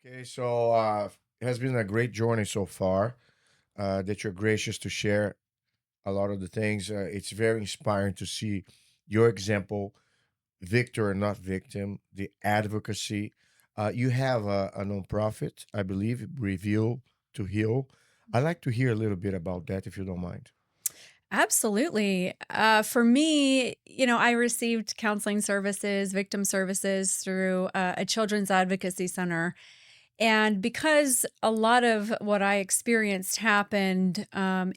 Okay, so it has been a great journey so far. That you're gracious to share a lot of the things. It's very inspiring to see your example, victor and not victim, the advocacy. You have a nonprofit, I believe, Reveal to Heal. I'd like to hear a little bit about that, if you don't mind. Absolutely. For me, I received counseling services, victim services through a children's advocacy center. And because a lot of what I experienced happened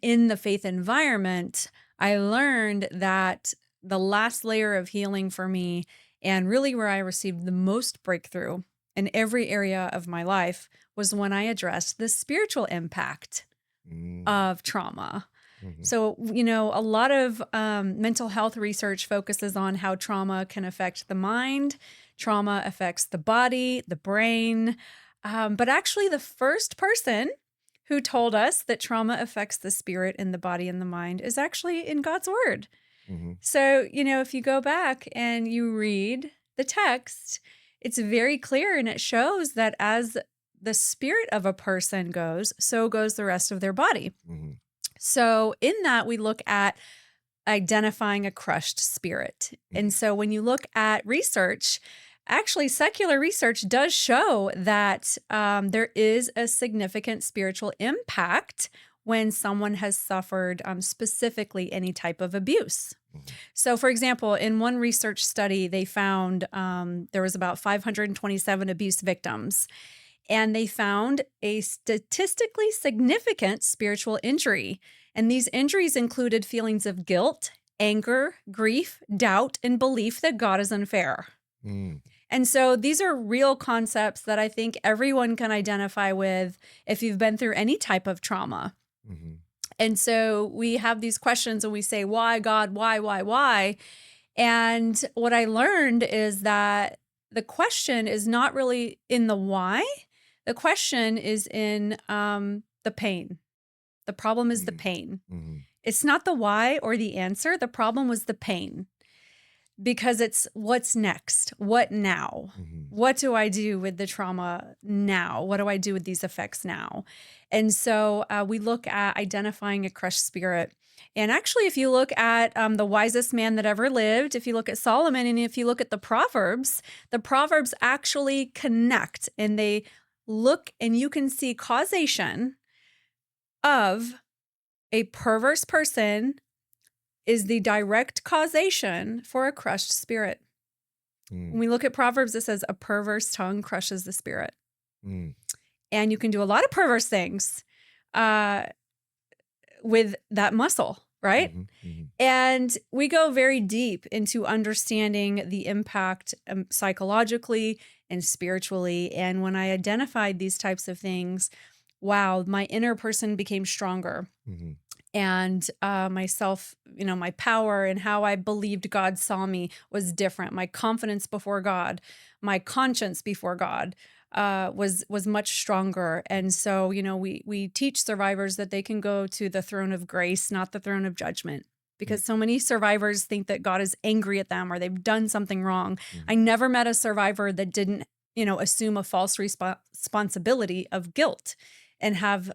in the faith environment, I learned that the last layer of healing for me, and really where I received the most breakthrough in every area of my life, was when I addressed the spiritual impact Mm, of trauma. mhm, So, a lot of mental health research focuses on how trauma can affect the mind, trauma affects the body, the brain. But actually, the first person who told us that trauma affects the spirit and the body and the mind is actually in God's word. mhm, So, if you go back and you read the text, it's very clear and it shows that as the spirit of a person goes, so goes the rest of their body. mhm, So, in that, we look at identifying a crushed spirit. And mhm, so, when you look at research, actually, secular research does show that there is a significant spiritual impact when someone has suffered specifically any type of abuse. mhm, So, for example, in one research study, they found there was about 527 abuse victims, and they found a statistically significant spiritual injury. And these injuries included feelings of guilt, anger, grief, doubt, and belief that God is unfair. mm, And so these are real concepts that I think everyone can identify with if you've been through any type of trauma. mhm, And so we have these questions and we say, why, God? Why? And what I learned is that the question is not really in the why. The question is in the pain. The problem is the mm, pain. mhm, It's not the why or the answer. The problem was the pain because it's what's next? What now? mhm, What do I do with the trauma now? What do I do with these effects now? And so we look at identifying a crushed spirit. And actually, if you look at the wisest man that ever lived, if you look at Solomon, and if you look at the Proverbs actually connect and they look and you can see causation of a perverse person is the direct causation for a crushed spirit. When mm, we look at Proverbs, it says, a perverse tongue crushes the spirit. mm, And you can do a lot of perverse things uh, with that muscle, right? mhm, mhm, And we go very deep into understanding the impact psychologically and spiritually. And when I identified these types of things, wow, my inner person became stronger. mhm, And myself, my power and how I believed God saw me was different. My confidence before God, my conscience before God was much stronger. And so, we teach survivors that they can go to the throne of grace, not the throne of judgment. mm, Because so many survivors think that God is angry at them or they've done something wrong. I mhm, never met a survivor that didn't, assume a false responsibility of guilt and have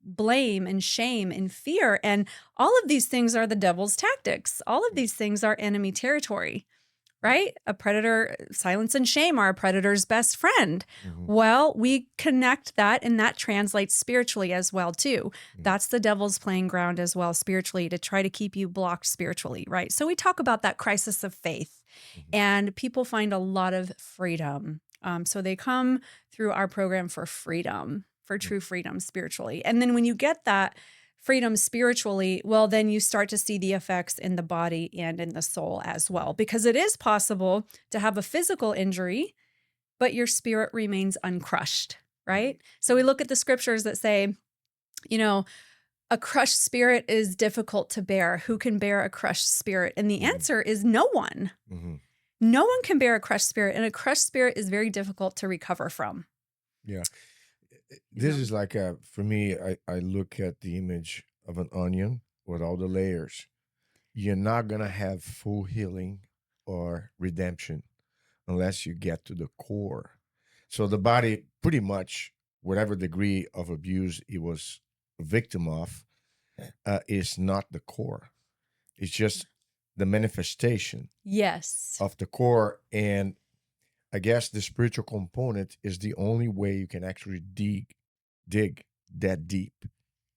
blame and shame and fear. And all of these things are the devil's tactics. All of these things are enemy territory, right? A predator, silence and shame are a predator's best friend. mhm, Well, we connect that and that translates spiritually as well too. mhm, That's the devil's playing ground as well spiritually to try to keep you blocked spiritually, right? So we talk about that crisis of faith mhm, and people find a lot of freedom. So they come through our program for freedom, for mm, true freedom spiritually. And then when you get that freedom spiritually, well, then you start to see the effects in the body and in the soul as well, because it is possible to have a physical injury, but your spirit remains uncrushed, right? So we look at the scriptures that say, you know, a crushed spirit is difficult to bear. Who can bear a crushed spirit? And the mhm, answer is no one. mhm. No one can bear a crushed spirit, and a crushed spirit is very difficult to recover from, Yeah. you This know? is like for me, I look at the image of an onion with all the layers. You're not going to have full healing or redemption unless you get to the core. So the body pretty much whatever degree of abuse he was a victim of is not the core. It's just the manifestation Yes. of the core. And I guess the spiritual component is the only way you can actually dig that deep. That's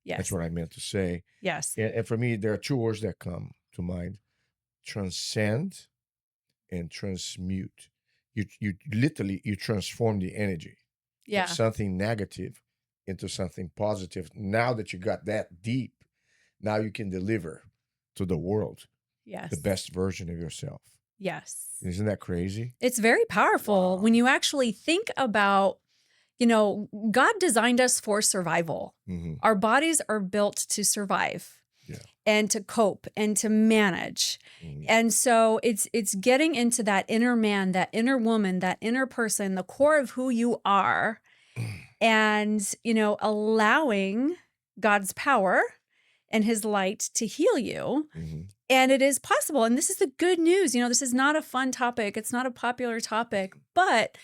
Yes. what I meant to say. Yes. And for me, there are two words that come to mind: transcend and transmute. You literally you transform the energy of Yeah. something negative into something positive. Now that you got that deep, now you can deliver to the world the Yes. best version of yourself. Yes. Isn't that crazy? It's very powerful when Wow. you actually think about, God designed us for survival. Hmm. Our bodies are built to survive Yeah. and to cope and to manage. Hmm. And so it's getting into that inner man, that inner woman, that inner person, the core of who you are, and allowing God's power and his light to heal you. Hmm. And it is possible. And this is the good news. This is not a fun topic. It's not a popular topic, but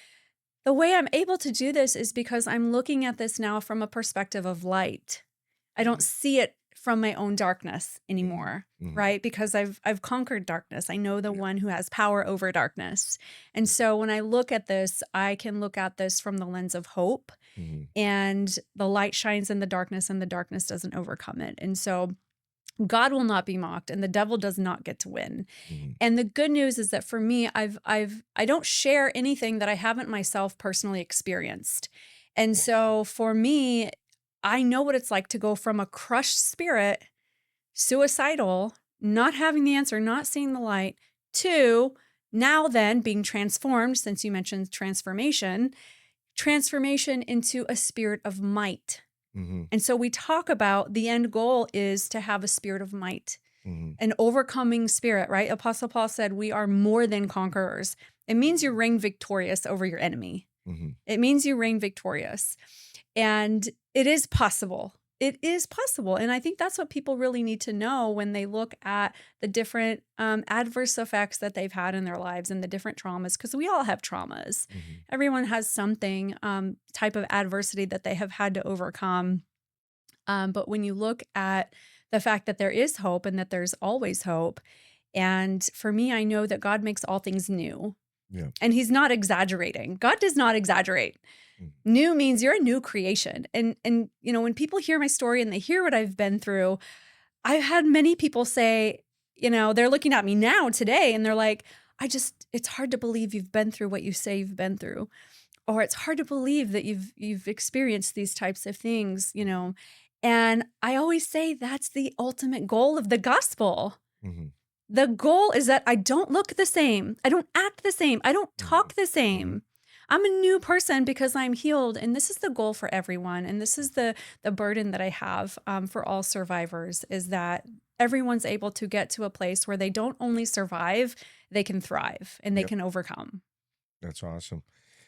the way I'm able to do this is because I'm looking at this now from a perspective of light. I don't see it from my own darkness anymore, Hmm. right? Because I've conquered darkness. I know the Yeah. one who has power over darkness. And so when I look at this, I can look at this from the lens of hope, Hmm. and the light shines in the darkness and the darkness doesn't overcome it. And so God will not be mocked and the devil does not get to win. Hmm. And the good news is that for me, I don't share anything that I haven't myself personally experienced. And Wow. so for me, I know what it's like to go from a crushed spirit, suicidal, not having the answer, not seeing the light, to now then being transformed, since you mentioned transformation into a spirit of might. Hmm. And so we talk about the end goal is to have a spirit of might, Hmm. an overcoming spirit, right? Apostle Paul said, we are more than conquerors. It means you reign victorious over your enemy. Hmm. It means you reign victorious. And it is possible. It is possible. And I think that's what people really need to know when they look at the different adverse effects that they've had in their lives and the different traumas, because we all have traumas. Hmm. Everyone has something, type of adversity that they have had to overcome. But when you look at the fact that there is hope and that there's always hope, and for me, I know that God makes all things new. Yeah. And he's not exaggerating. God does not exaggerate. Mhm. New means you're a new creation. And when people hear my story and they hear what I've been through, I've had many people say, they're looking at me now today and they're like, it's hard to believe you've been through what you say you've been through. Or it's hard to believe that you've experienced these types of things, And I always say that's the ultimate goal of the gospel. Hmm. The goal is that I don't look the same. I don't act the same. I don't talk the Hmm. same. I'm a new person because I'm healed. And this is the goal for everyone. And this is the burden that I have for all survivors, is that everyone's able to get to a place where they don't only survive, they can thrive and they Yep. can overcome. That's awesome.